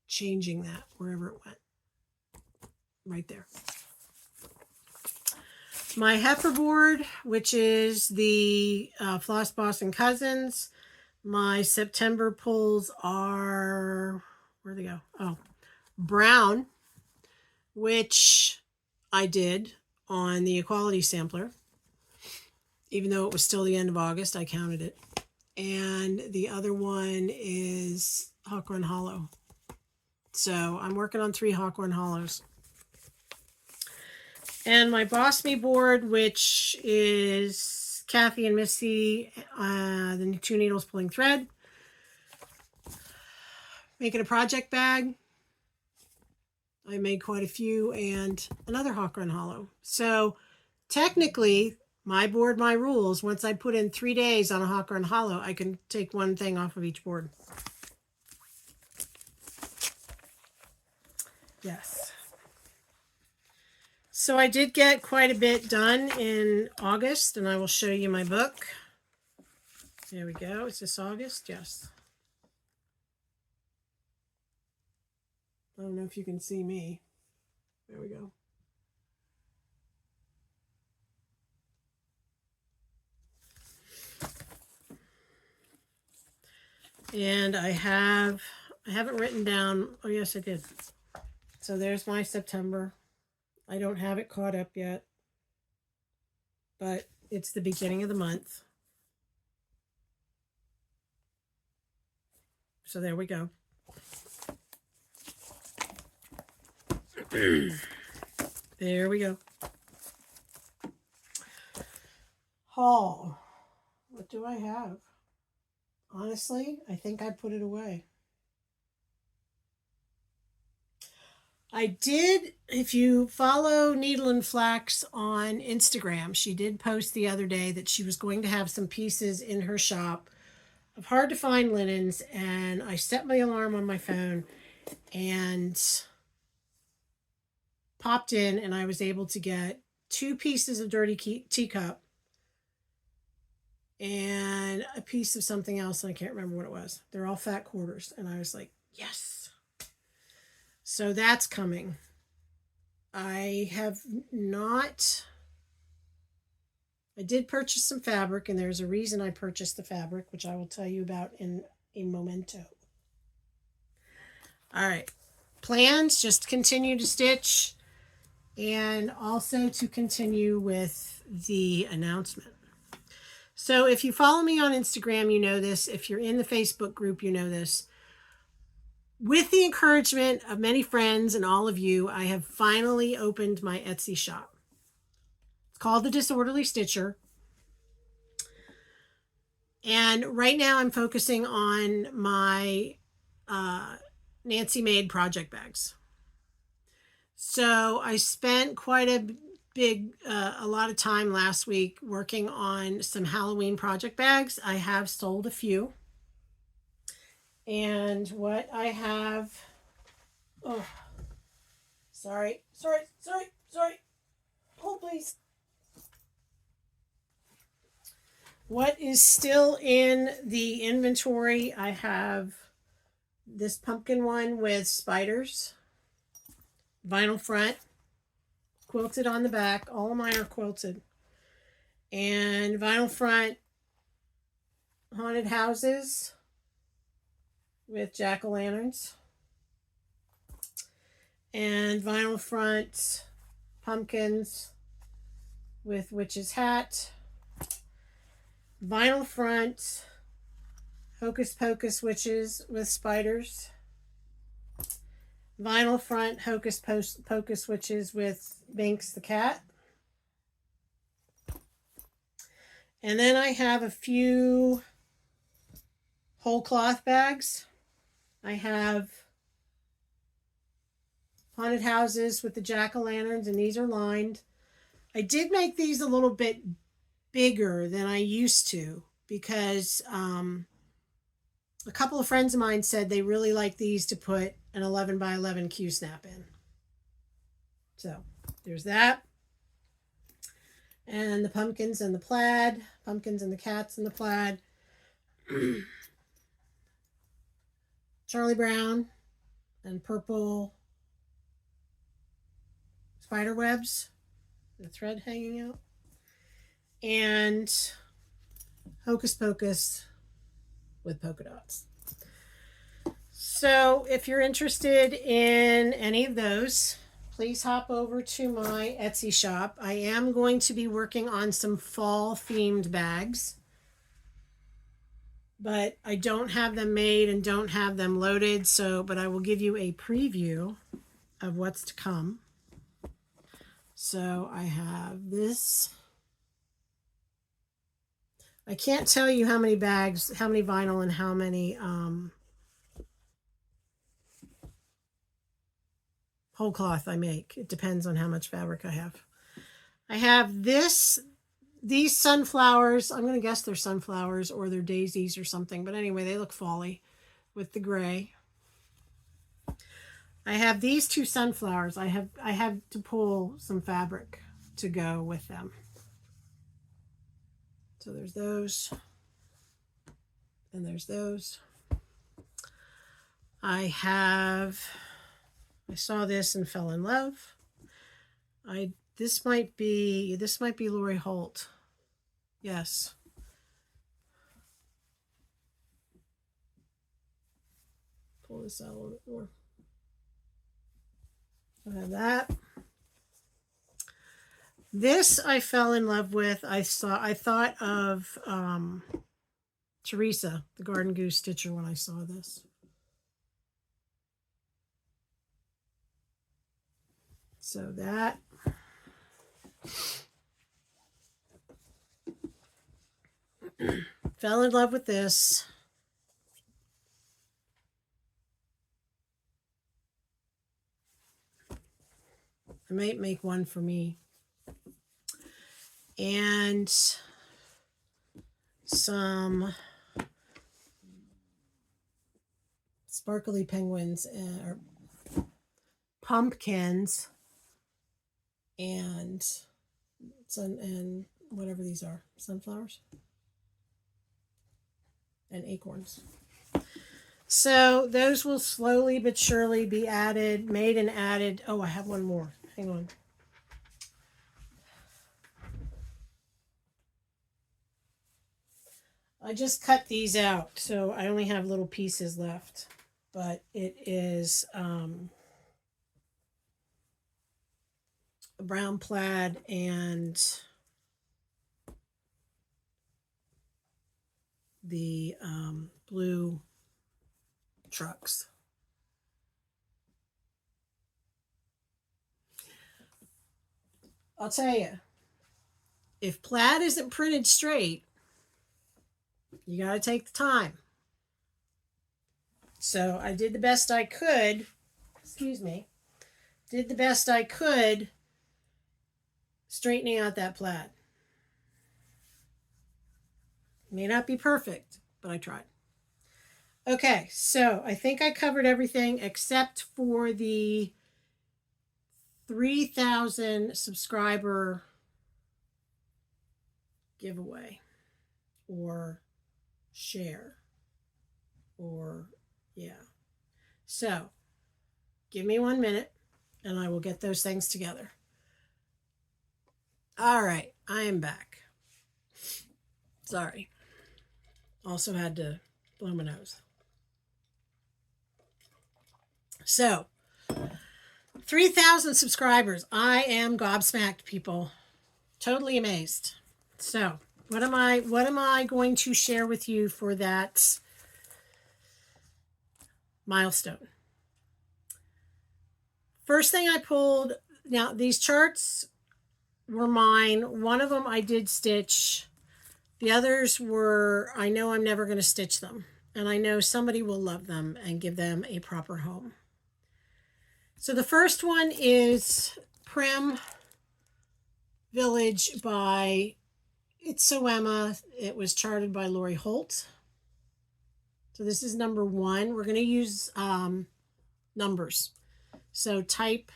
changing that wherever it went. Right there. My heifer board, which is the Floss Boss and Cousins. My September pulls are, where'd they go? Oh, brown, which I did on the equality sampler. Even though it was still the end of August, I counted it. And the other one is Hawkhorn Hollow. So I'm working on 3 Hawkhorn Hollows. And my Boss Me board, which is Kathy and Missy, the 2 needles pulling thread. Making a project bag. I made quite a few, and another Hawkhorn Hollow. So technically, my board, my rules. Once I put in 3 days on a Hawkhorn Hollow, I can take one thing off of each board. Yes. So I did get quite a bit done in August, and I will show you my book. There we go. Is this August? Yes. I don't know if you can see me. There we go. And I haven't written down, oh yes I did. So there's my September. I don't have it caught up yet, but it's the beginning of the month. So there we go. There we go. Haul. What do I have? Honestly, I think I put it away. I did, if you follow Needle and Flax on Instagram, she did post the other day that she was going to have some pieces in her shop of hard to find linens, and I set my alarm on my phone and popped in, and I was able to get 2 pieces of dirty teacup and a piece of something else, and I can't remember what it was. They're all fat quarters, and I was like, yes. So that's coming. I have not... I did purchase some fabric, and there's a reason I purchased the fabric, which I will tell you about in a momento. All right. Plans, just continue to stitch, and also to continue with the announcement. So if you follow me on Instagram, you know this. If you're in the Facebook group, you know this. With the encouragement of many friends and all of you, I have finally opened my Etsy shop. It's called The Disorderly Stitcher. And right now I'm focusing on my Nancy made project bags. So I spent quite a lot of time last week working on some Halloween project bags. I have sold a few. And what I have, oh, sorry. Hold please. What is still in the inventory, I have this pumpkin one with spiders, vinyl front, quilted on the back. All of mine are quilted. And vinyl front haunted houses with jack-o'-lanterns. And vinyl front pumpkins with witch's hat. Vinyl front Hocus Pocus witches with spiders. Vinyl front Hocus Pocus witches with Binks the cat. And then I have a few whole cloth bags. I have haunted houses with the jack-o'-lanterns, and these are lined. I did make these a little bit bigger than I used to because a couple of friends of mine said they really like these to put an 11 by 11 Q snap in. So there's that. And the pumpkins and the plaid, pumpkins and the cats and the plaid. Charlie Brown and purple spider webs, the thread hanging out, and Hocus Pocus with polka dots. So if you're interested in any of those, please hop over to my Etsy shop. I am going to be working on some fall themed bags, but I don't have them made and don't have them loaded. But I will give you a preview of what's to come. So I have this. I can't tell you how many bags, how many vinyl, and how many whole cloth I make. It depends on how much fabric I have. I have these sunflowers. I'm going to guess they're sunflowers or they're daisies or something. But anyway, they look folly with the gray. I have these two sunflowers. I have to pull some fabric to go with them. So there's those. And there's those. I saw this and fell in love. This might be Lori Holt. Yes. Pull this out a little bit more. I have that. This I fell in love with. I thought of Teresa, the Garden Goose Stitcher, when I saw this. So that. Fell in love with this. I might make one for me. And some sparkly penguins or pumpkins and whatever these are, sunflowers and acorns. So those will slowly but surely be made and added. Oh, I have one more. Hang on. I just cut these out, so I only have little pieces left. But it is a brown plaid and the blue trucks. I'll tell you, if plaid isn't printed straight, you got to take the time. So I did the best I could. Excuse me. Did the best I could straightening out that plaid. May not be perfect, but I tried. Okay, so I think I covered everything except for the 3,000 subscriber giveaway or share or yeah. So give me 1 minute and I will get those things together. All right, I am back. Sorry. Also had to blow my nose. So 3,000 subscribers. I am gobsmacked, people. Totally amazed. So what am I going to share with you for that milestone? First thing I pulled, now these charts were mine. One of them I did stitch. The others were, I know I'm never going to stitch them. And I know somebody will love them and give them a proper home. So the first one is Prim Village by It's So Emma. It was charted by Lori Holt. So this is number 1. We're going to use numbers. So type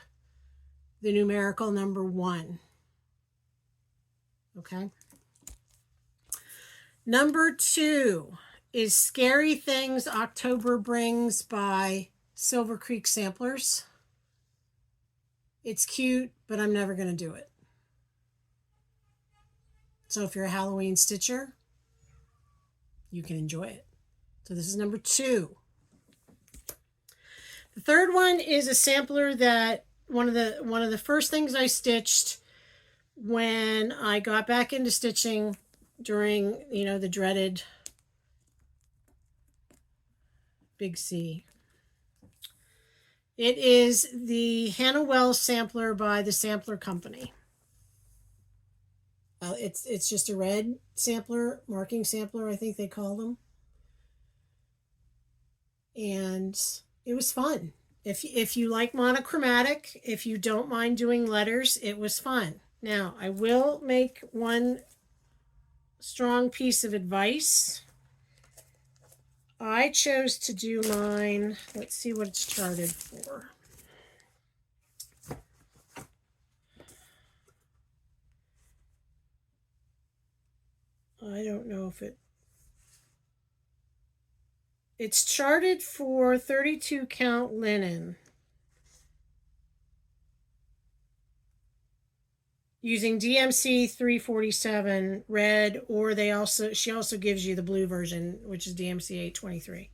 the numerical number 1. Okay. Number 2 is Scary Things October Brings by Silver Creek Samplers. It's cute, but I'm never going to do it. So if you're a Halloween stitcher, you can enjoy it. So this is number 2. The third one is a sampler that one of the first things I stitched when I got back into stitching during, the dreaded Big C. It is the Hannah Wells sampler by the Sampler Company. It's just a red sampler, marking sampler, I think they call them. And it was fun. If you like monochromatic, if you don't mind doing letters, it was fun. Now, I will make one strong piece of advice. I chose to do mine. Let's see what it's charted for. I don't know if it's charted for 32 count linen using DMC 347 red, or she also gives you the blue version, which is DMC 823.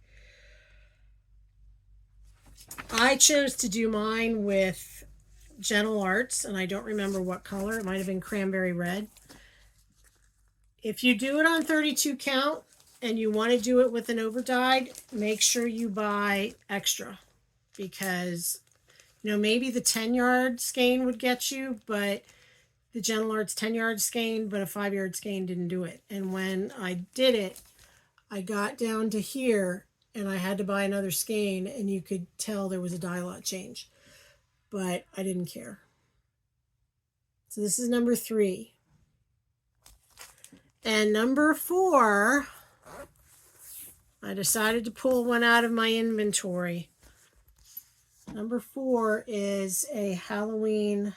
I chose to do mine with Gentle Arts, and I don't remember what color. It might have been cranberry red. If you do it on 32 count and you want to do it with an overdyed, make sure you buy extra, because maybe the 10-yard skein would get you, but the Gentle Arts 10-yard skein, but a 5-yard skein didn't do it. And when I did it, I got down to here and I had to buy another skein, and you could tell there was a dye lot change, but I didn't care. So this is number 3. And number 4, I decided to pull one out of my inventory. Number 4 is a Halloween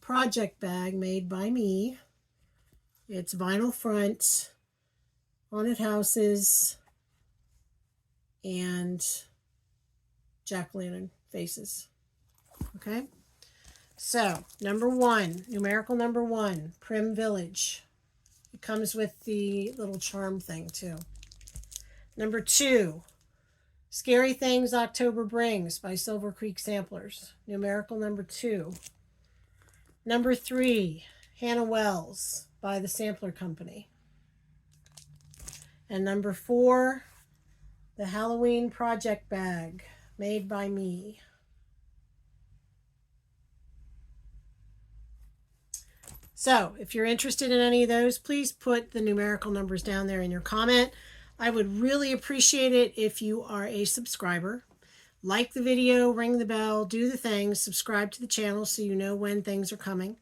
project bag made by me. It's vinyl front, haunted houses, and jack-o'-lantern faces. Okay? So, number 1, numerical number 1, Prim Village. It comes with the little charm thing too. Number 2, Scary Things October Brings by Silver Creek Samplers. Numerical number 2. Number 3, Hannah Wells by the Sampler Company. And number 4, the Halloween Project Bag made by me. So if you're interested in any of those, please put the numerical numbers down there in your comment. I would really appreciate it if you are a subscriber. Like the video, ring the bell, do the things, subscribe to the channel so you know when things are coming.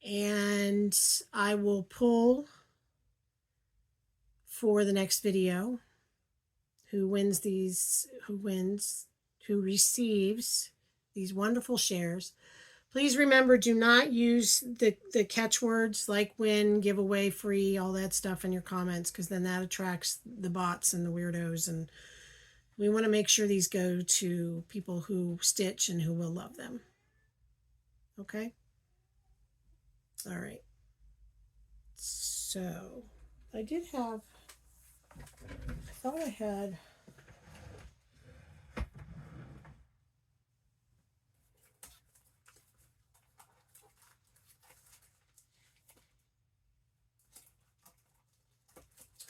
And I will pull for the next video who receives these wonderful shares. Please remember, do not use the catchwords like win, giveaway, free, all that stuff in your comments, because then that attracts the bots and the weirdos, and we want to make sure these go to people who stitch and who will love them. Okay? All right. So, I thought I had...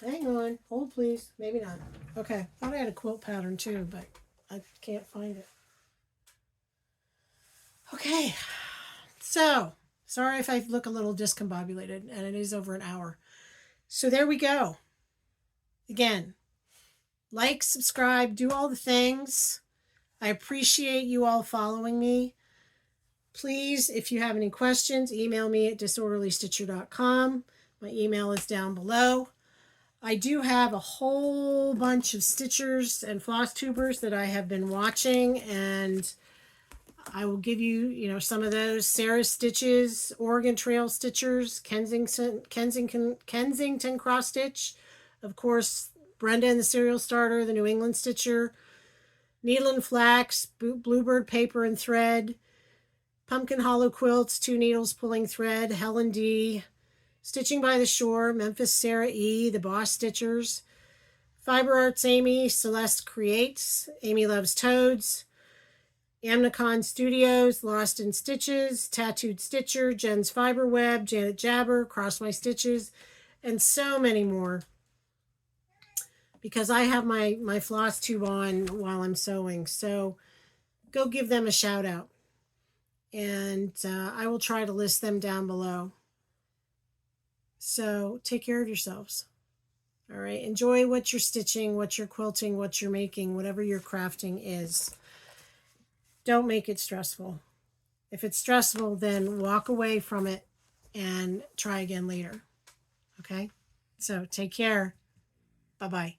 Hang on. Hold, please. Maybe not. Okay. Thought I had a quilt pattern too, but I can't find it. Okay. So, sorry if I look a little discombobulated, and it is over an hour. So there we go. Again, like, subscribe, do all the things. I appreciate you all following me. Please, if you have any questions, email me at disorderlystitcher.com. My email is down below. I do have a whole bunch of stitchers and floss tubers that I have been watching, and I will give you, some of those. Sarah's Stitches, Oregon Trail Stitchers, Kensington Cross Stitch, of course, Brenda and the Serial Starter, the New England Stitcher, Needle and Flax, Bluebird Paper and Thread, Pumpkin Hollow Quilts, 2 needles pulling thread, Helen D, Stitching by the Shore, Memphis Sarah E, the Boss Stitchers, Fiber Arts Amy, Celeste Creates, Amy Loves Toads, Amnicon Studios, Lost in Stitches, Tattooed Stitcher, Jen's Fiber Web, Janet Jabber, Cross My Stitches, and so many more. Because I have my floss tube on while I'm sewing. So go give them a shout out. And I will try to list them down below. So take care of yourselves. All right. Enjoy what you're stitching, what you're quilting, what you're making, whatever your crafting is. Don't make it stressful. If it's stressful, then walk away from it and try again later. Okay? So take care. Bye-bye.